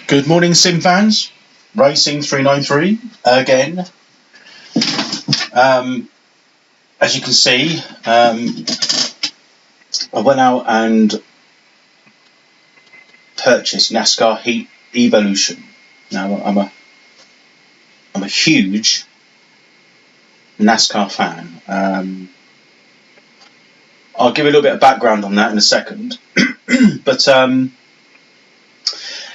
Good morning, sim fans. Racing 393 again. As you can see, I went out and purchased Nascar Heat Evolution. Now I'm a huge NASCAR fan. I'll give you a little bit of background on that in a second, but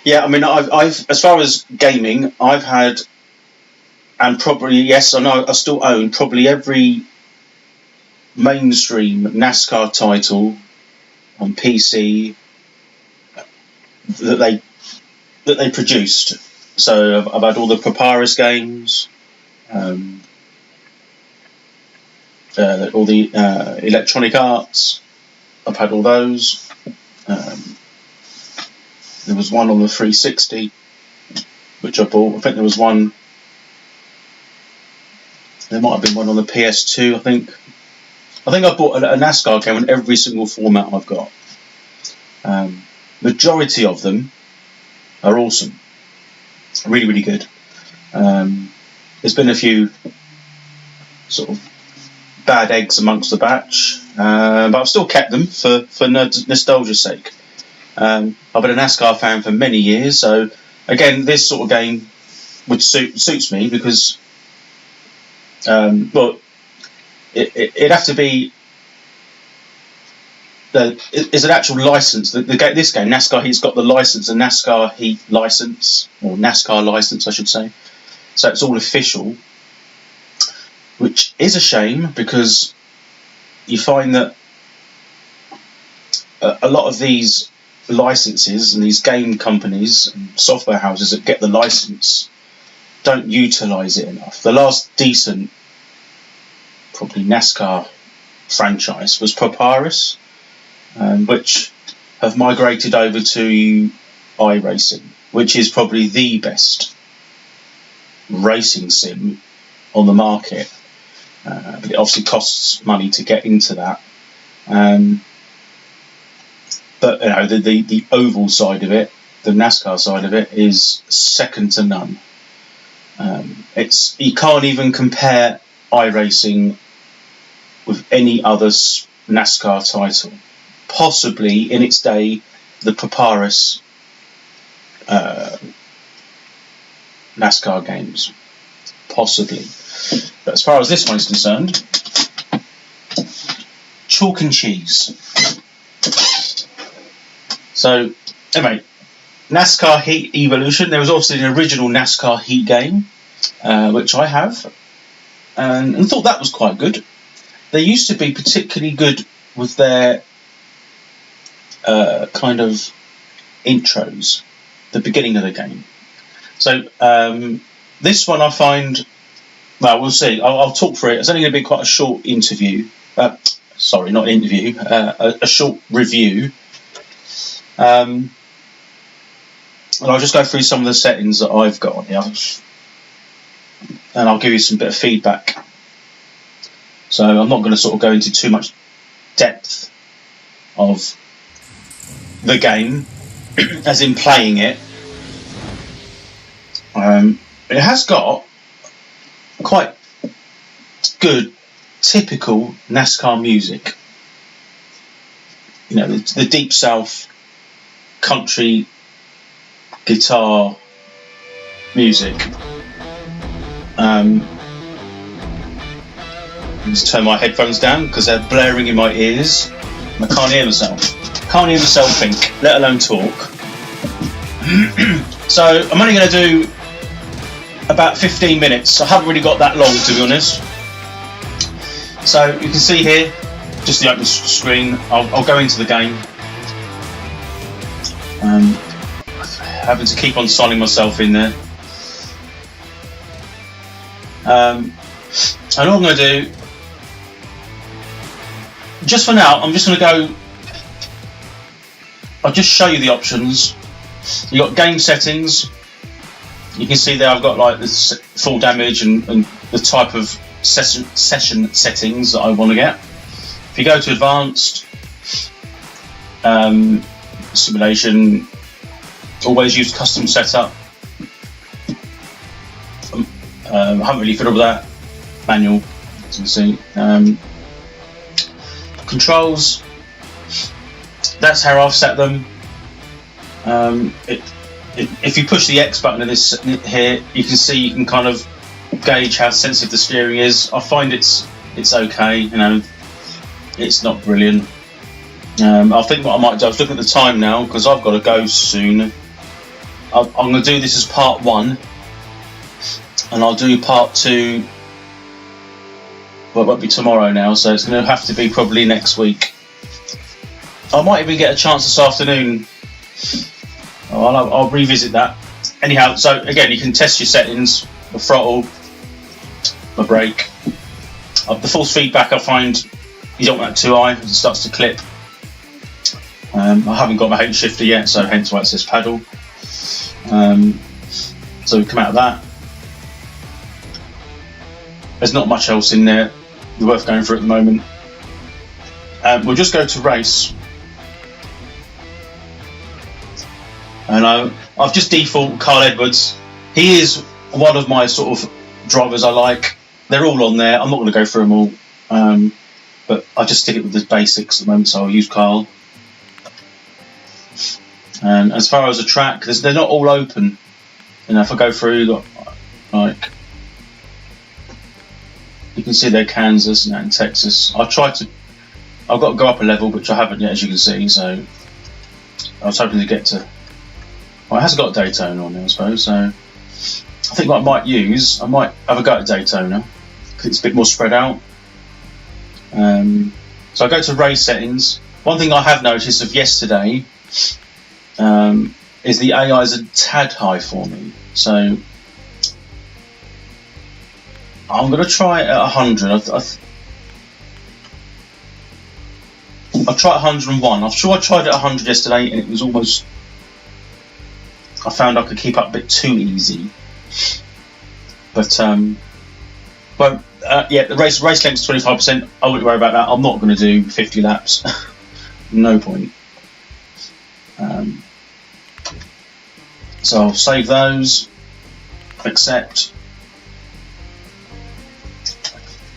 yeah, I mean, I've as far as gaming, I've had, and probably, yes, I know I still own probably every mainstream NASCAR title on PC that they produced. So I've had all the Papyrus games, all the Electronic Arts. I've had all those. There was one on the 360, which I bought. I think there was one. There might have been one on the PS2. I think I bought a NASCAR game in every single format I've got. Majority of them are awesome. Really, really good. There's been a few sort of bad eggs amongst the batch, but I've still kept them for nostalgia's sake. I've been a NASCAR fan for many years, so again, this sort of game would suits me because, well, it'd have to be. It's an actual license. This game, NASCAR Heat's got the license, a NASCAR Heat license, or NASCAR license, I should say. So it's all official, which is a shame because you find that a lot of these licenses and these game companies and software houses that get the license don't utilise it enough. The last decent, probably NASCAR franchise was Papyrus, which have migrated over to iRacing, which is probably the best racing sim on the market. But it obviously costs money to get into that. But you know, the oval side of it, the NASCAR side of it, is second to none. You can't even compare iRacing with any other NASCAR title. Possibly in its day, the Papyrus NASCAR games, possibly. But as far as this one is concerned, chalk and cheese. So, anyway, NASCAR Heat Evolution. There was obviously an original NASCAR Heat game, which I have, and thought that was quite good. They used to be particularly good with their kind of intros, the beginning of the game. So this one I find, well, we'll see. I'll talk through it. It's only going to be quite a short interview. Sorry, not interview. A short review. And I'll just go through some of the settings that I've got on here, and I'll give you some bit of feedback. So I'm not going to sort of go into too much depth of the game, as in playing it. It has got quite good, typical NASCAR music. You know, the Deep South country guitar music. Just turn my headphones down because they're blaring in my ears and I can't hear myself. Can't hear myself think, let alone talk. So I'm only going to do about 15 minutes. I haven't really got that long, to be honest. So you can see here, just the open screen. I'll go into the game. Having to keep on signing myself in there. And all I'm going to do, just for now, I'm just going to go. I'll just show you the options. You've got game settings. You can see there I've got like this full damage and the type of session settings that I want to get. If you go to advanced, simulation, Always use custom setup. I haven't really fiddled with that. Manual, as you can see. Controls, that's how I've set them. If you push the X button in this here, you can see, you can kind of gauge how sensitive the steering is. I find it's okay, you know, it's not brilliant. I think what I might do, I was looking at the time now because I've got to go soon. I'm going to do this as part 1, and I'll do part 2. Well, it won't be tomorrow now, so it's going to have to be probably next week. I might even get a chance this afternoon. I'll revisit that. Anyhow, so again, you can test your settings, the throttle, the brake. The force feedback, I find you don't want that too high, it starts to clip. I haven't got my H shifter yet, so hence why it says paddle. So we come out of that. There's not much else in there worth going through at the moment. We'll just go to race. And I've just default Carl Edwards. He is one of my sort of drivers I like. They're all on there. I'm not going to go through them all. But I just stick it with the basics at the moment, so I'll use Carl. And as far as the track, they're not all open. You know, if I go through, you've got like, you can see they're Kansas and Texas. I've got to go up a level, which I haven't yet, as you can see. So I was hoping to get to. Well, it hasn't got Daytona on there, I suppose. So I think what I might have a go at Daytona because it's a bit more spread out. So I go to race settings. One thing I have noticed of yesterday is the AI is a tad high for me. So I'm going to try it at 100. I'll try it at 101. I'm sure I tried it at 100 yesterday and it was almost... I found I could keep up a bit too easy. But yeah, the race length's 25%. I wouldn't worry about that. I'm not going to do 50 laps. No point. So I'll save those. Accept.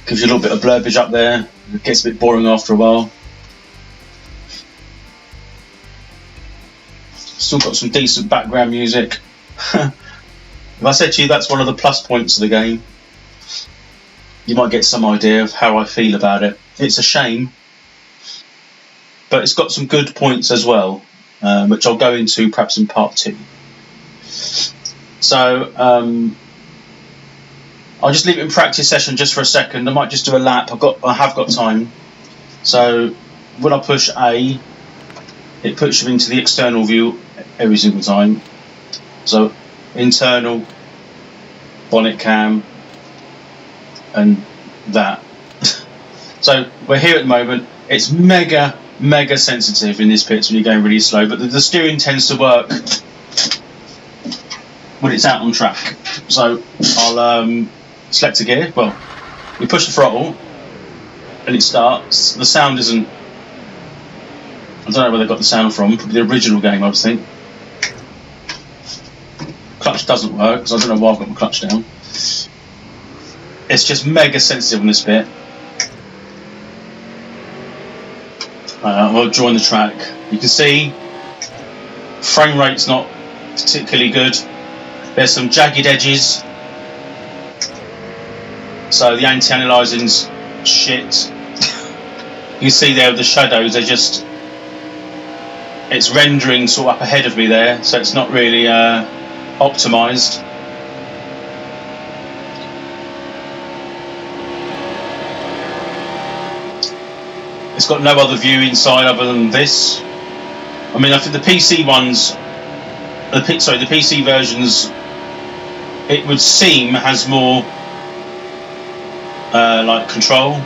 Gives you a little bit of blurbage up there. It gets a bit boring after a while. Still got some decent background music. If I said to you that's one of the plus points of the game, you might get some idea of how I feel about it. It's a shame, but it's got some good points as well, which I'll go into perhaps in part 2. So I'll just leave it in practice session just for a second. I might just do a lap. I have got time. So when I push A, it puts you into the external view every single time. So internal, bonnet cam, and that. So we're here at the moment. It's mega sensitive in this pit when you're going really slow, but the steering tends to work when it's out on track. So I'll select a gear. Well, you push the throttle and it starts. The sound isn't... I don't know where they got the sound from. Probably the original game, I would think. Clutch doesn't work because I don't know why I've got my clutch down. It's just mega sensitive on this bit. We'll join the track. You can see frame rate's not particularly good. There's some jagged edges, so the anti-aliasing's shit. You can see there with the shadows, they're just... It's rendering sort of up ahead of me there, so it's not really optimised. It's got no other view inside other than this. I mean, I think the PC ones, the PC versions, it would seem has more like control.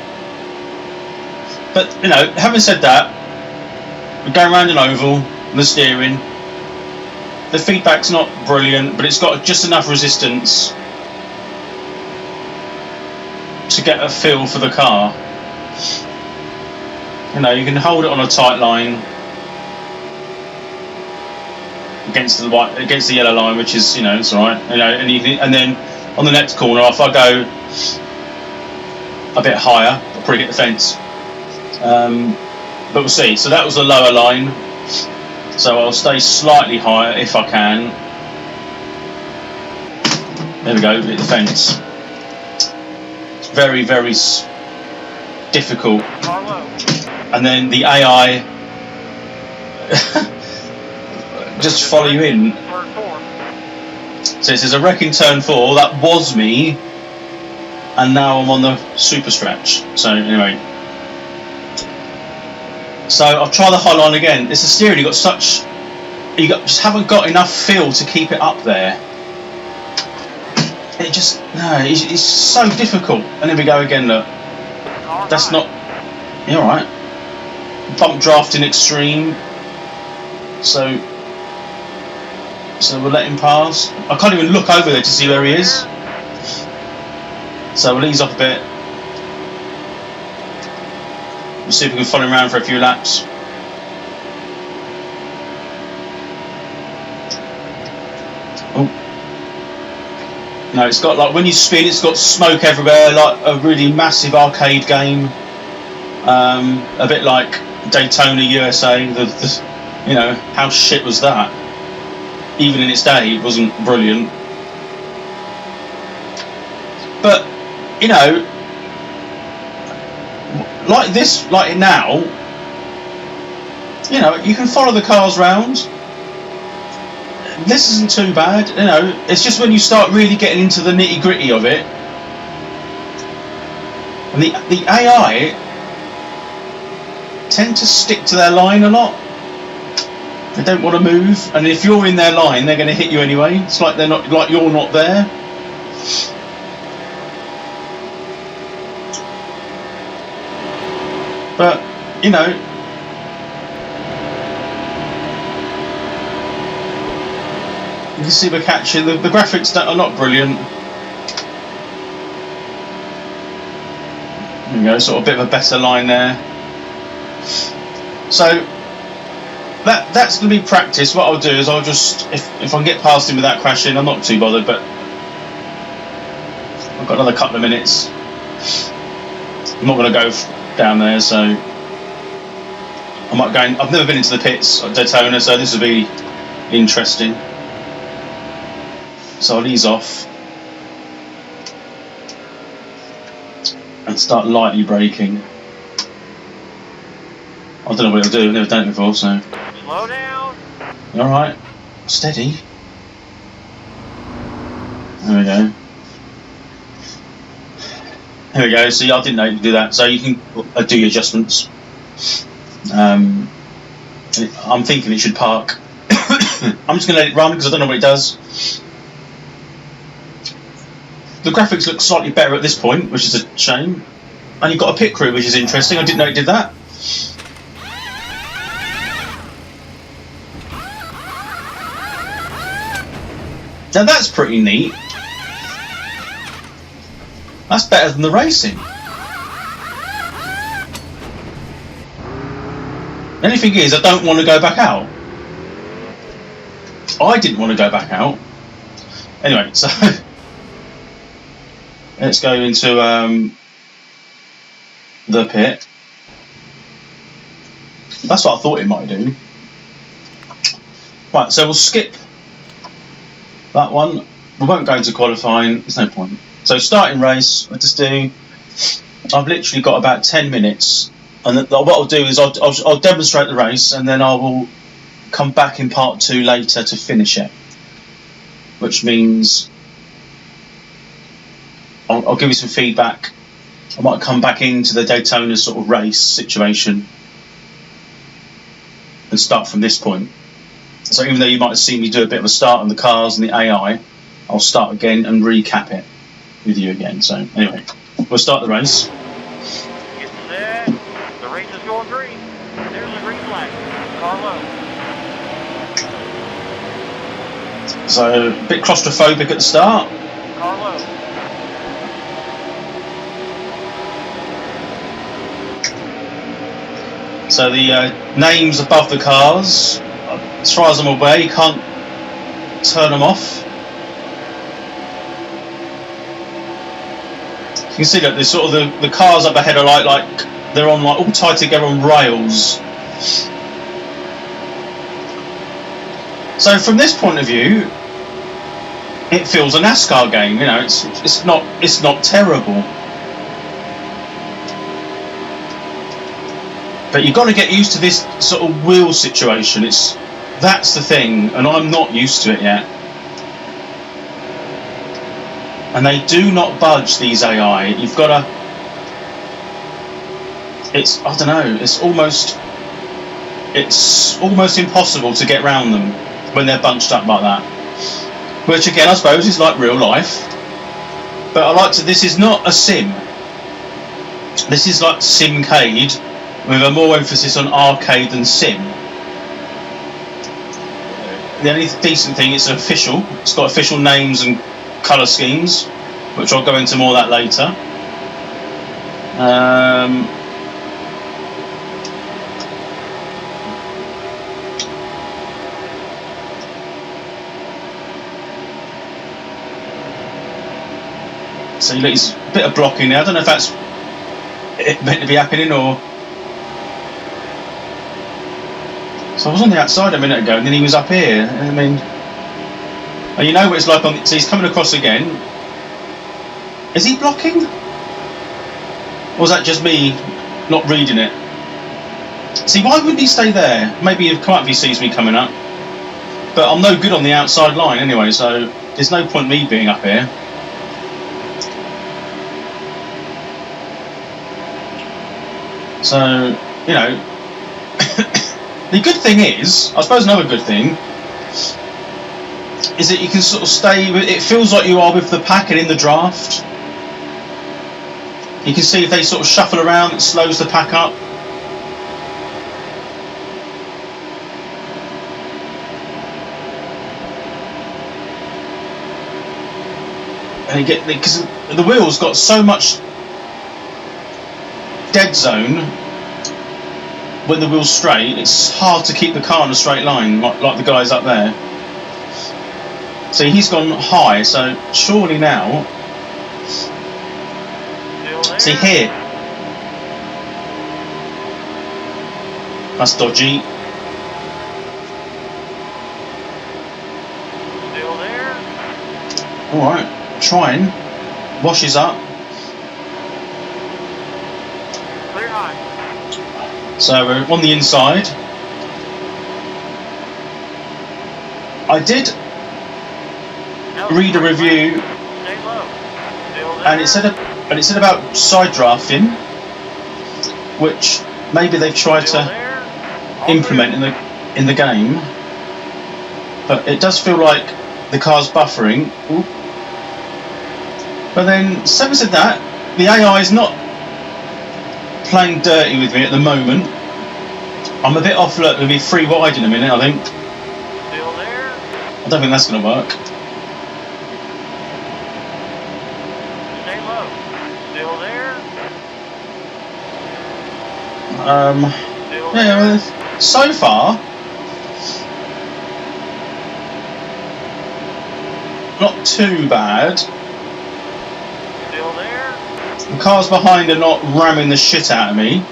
But you know, having said that, we're going around an oval, the steering. The feedback's not brilliant, but it's got just enough resistance to get a feel for the car. You know, you can hold it on a tight line. against the yellow line, which is, it's all right. And then on the next corner, if I go a bit higher, I'll probably get the fence. But we'll see. So that was the lower line. So I'll stay slightly higher if I can. There we go, hit the fence. It's very, very difficult. And then the AI just follow you in. So it says a wreck in turn 4. That was me, and now I'm on the super stretch. So anyway, so I'll try the high line again. It's the steering. Just haven't got enough feel to keep it up there. It's so difficult. And there we go again. Look, that's not. You're all right. Bump drafting extreme. So we'll let him pass. I can't even look over there to see where he is. So we'll ease off a bit. We'll see if we can follow him around for a few laps. Oh. No, it's got, like, when you spin, it's got smoke everywhere, like a really massive arcade game. A bit like Daytona USA. How shit was that? Even in its day, it wasn't brilliant. But, like this, like it now, you can follow the cars round. This isn't too bad, it's just when you start really getting into the nitty gritty of it. And the AI tend to stick to their line a lot. They don't want to move, and if you're in their line, they're going to hit you anyway. It's like you're not there. But you can see we're catching the graphics that are not brilliant. There we go, sort of a bit of a better line there. So that's going to be practice. What I'll do is I'll just, if I can get past him without crashing, I'm not too bothered, but I've got another couple of minutes. I'm not going to go down there, so I might go. I've never been into the pits at Daytona, so this will be interesting. So I'll ease off and start lightly braking. I don't know what it'll do. I've never done it before, so. Slow down. All right, steady. There we go. Here we go. See, I didn't know you could do that. So you can do your adjustments. I'm thinking it should park. I'm just going to let it run because I don't know what it does. The graphics look slightly better at this point, which is a shame. And you've got a pit crew, which is interesting. I didn't know it did that. Now that's pretty neat. That's better than the racing. The only thing is, I don't want to go back out. I didn't want to go back out. Anyway, so let's go into the pit. That's what I thought it might do. Right, so we'll skip that one. We won't go into qualifying. There's no point. So starting race, I've literally got about 10 minutes, and what I'll do is I'll demonstrate the race, and then I will come back in part 2 later to finish it, which means I'll give you some feedback. I might come back into the Daytona sort of race situation and start from this point. So even though you might have seen me do a bit of a start on the cars and the AI, I'll start again and recap it with you again. So anyway, we'll start the race. Get set. The race is going green. There's a green flag. Carlo. So a bit claustrophobic at the start. Carlo. So the names above the cars, as far as I'm aware, you can't turn them off. You can see that the sort of the cars up ahead are like they're on like all tied together on rails. So from this point of view, it feels a NASCAR game. You know, it's not terrible. But you've got to get used to this sort of wheel situation. That's the thing, and I'm not used to it yet. And they do not budge, these AI. You've got to. I don't know. It's almost impossible to get round them when they're bunched up like that. Which again, I suppose, is like real life. But I like to. This is not a sim. This is like Simcade, with a more emphasis on arcade than sim. The only decent thing, it's official. It's got official names and colour schemes, which I'll go into more of that later. So there's a bit of blocking there. I don't know if that's meant to be happening or. So I was on the outside a minute ago, and then he was up here. I mean, and you know what it's like on. So he's coming across again. Is he blocking? Or was that just me not reading it? See, why wouldn't he stay there? Maybe he'll come up if he sees me coming up. But I'm no good on the outside line anyway, so there's no point me being up here. So, you know, the good thing is, I suppose another good thing, is that you can sort of stay with, it feels like you are with the pack and in the draft. You can see if they sort of shuffle around, it slows the pack up. And you get, because the wheel's got so much dead zone when the wheel's straight, it's hard to keep the car in a straight line, like the guys up there. See, he's gone high, so surely now. See here. That's dodgy. Still there. Alright, trying. Washes up. Clear high. So we're on the inside. I did read a review, and it said about side drafting, which maybe they've tried to implement in the game, but it does feel like the car's buffering. Ooh. But then, having said that, the AI is not playing dirty with me at the moment. I'm a bit off. Look, it'll be 3 wide in a minute, I think. Still there. I don't think that's going to work. Stay low. Still there. Yeah, Still there. well, so far, not too bad. Still there. The cars behind are not ramming the shit out of me.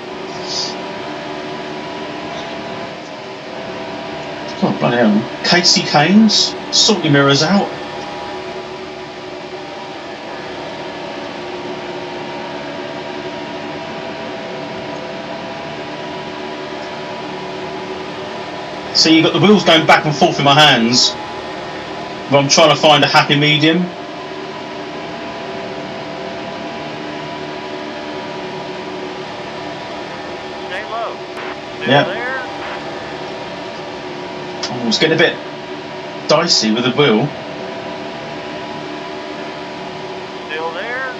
Oh, bloody hell. Casey Canes, sort your mirrors out. So you've got the wheels going back and forth in my hands, but I'm trying to find a happy medium. Stay low. Still Yeah. there. Oh, it's getting a bit dicey with the wheel. Still there.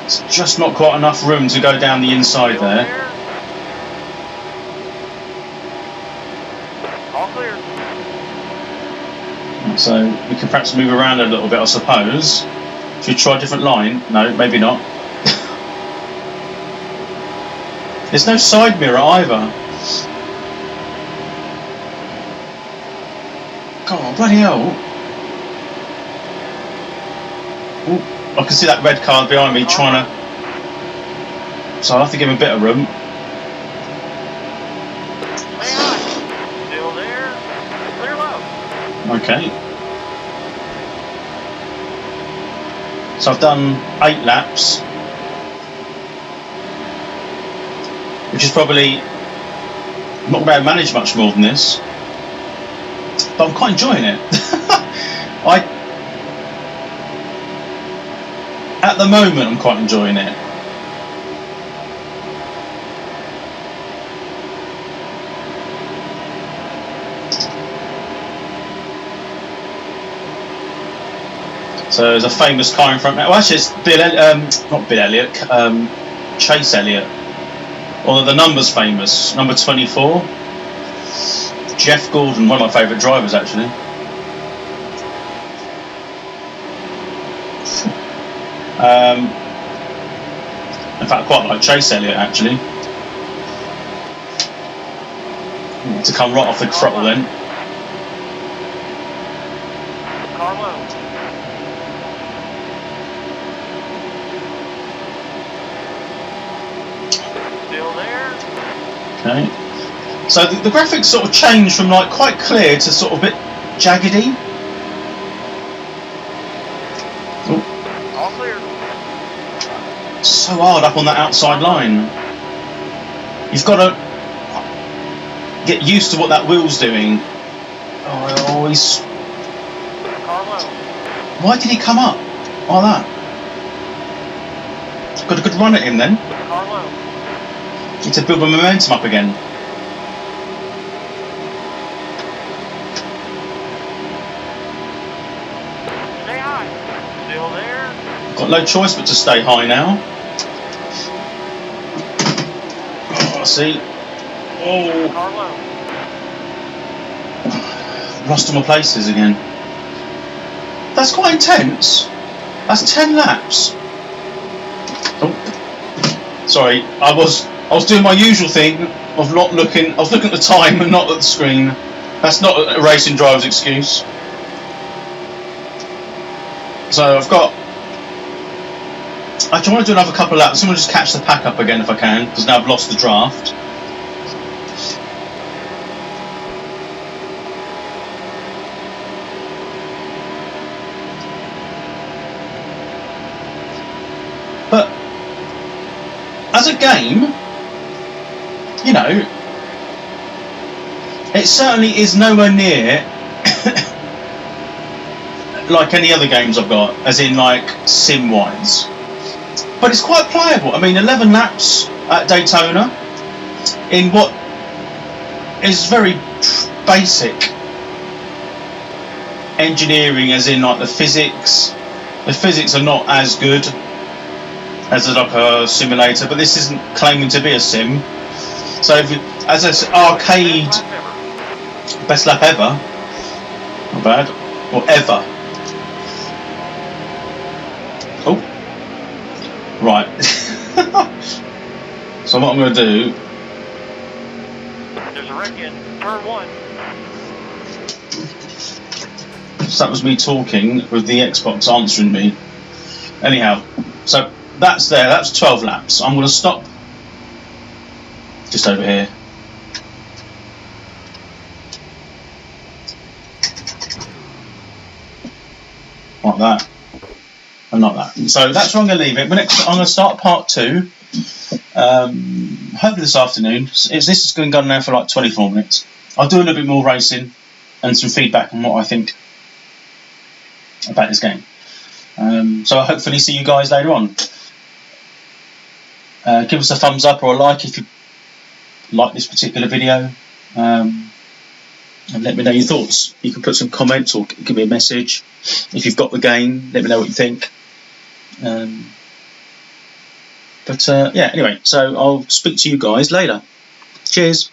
It's just not quite enough room to go down the inside Still there. All clear. So we could perhaps move around a little bit, I suppose. Should we try a different line? No, maybe not. There's no side mirror either. Come on, bloody hell. Ooh, I can see that red card behind me trying to... So I'll have to give him a bit of room. Still there. Clear low. Okay. So I've done 8 laps. Which is probably... I'm not going to be able to manage much more than this. But I'm quite enjoying it. At the moment, I'm quite enjoying it. So there's a famous car in front. Well, actually, it's not Bill Elliott, Chase Elliott. Although the number's famous, number 24. Jeff Gordon, one of my favourite drivers, actually. In fact, I quite like Chase Elliott, actually. To come right off the throttle then. Still there. Okay. So the graphics sort of change from like quite clear to sort of a bit jaggedy. All clear. So hard up on that outside line. You've got to get used to what that wheel's doing. Oh, I always... Why did he come up like that? Got a good run at him then. Need to build my momentum up again. Stay high. Still there. Got no choice but to stay high now. Oh, see. Oh. Lost all my places again. That's quite intense. That's 10 laps. Oh. Sorry, I was doing my usual thing of not looking. I was looking at the time and not at the screen. That's not a racing driver's excuse. So I've got... Actually, I want to do another couple of laps. I'm going to just catch the pack up again if I can, because now I've lost the draft. But as a game, you know, it certainly is nowhere near like any other games I've got, as in like sim-wise. But it's quite playable. I mean, 11 laps at Daytona in what is very basic engineering, as in like the physics. The physics are not as good as like a simulator, but this isn't claiming to be a sim. So, if it, as an arcade, best lap ever, not bad, or ever. Oh, right. So what I'm going to do? There's a wreck in turn 1. So that was me talking with the Xbox answering me. Anyhow, so that's there. That's 12 laps. I'm going to stop just over here. Like that. And like that. So that's where I'm going to leave it. But next, I'm going to start part 2. Hopefully this afternoon. This is going to go now for like 24 minutes. I'll do a little bit more racing and some feedback on what I think about this game. So I'll hopefully see you guys later on. Give us a thumbs up or a like if you like this particular video, and let me know your thoughts. You can put some comments or give me a message if you've got the game. Let me know what you think. Yeah, anyway, so I'll speak to you guys later. Cheers.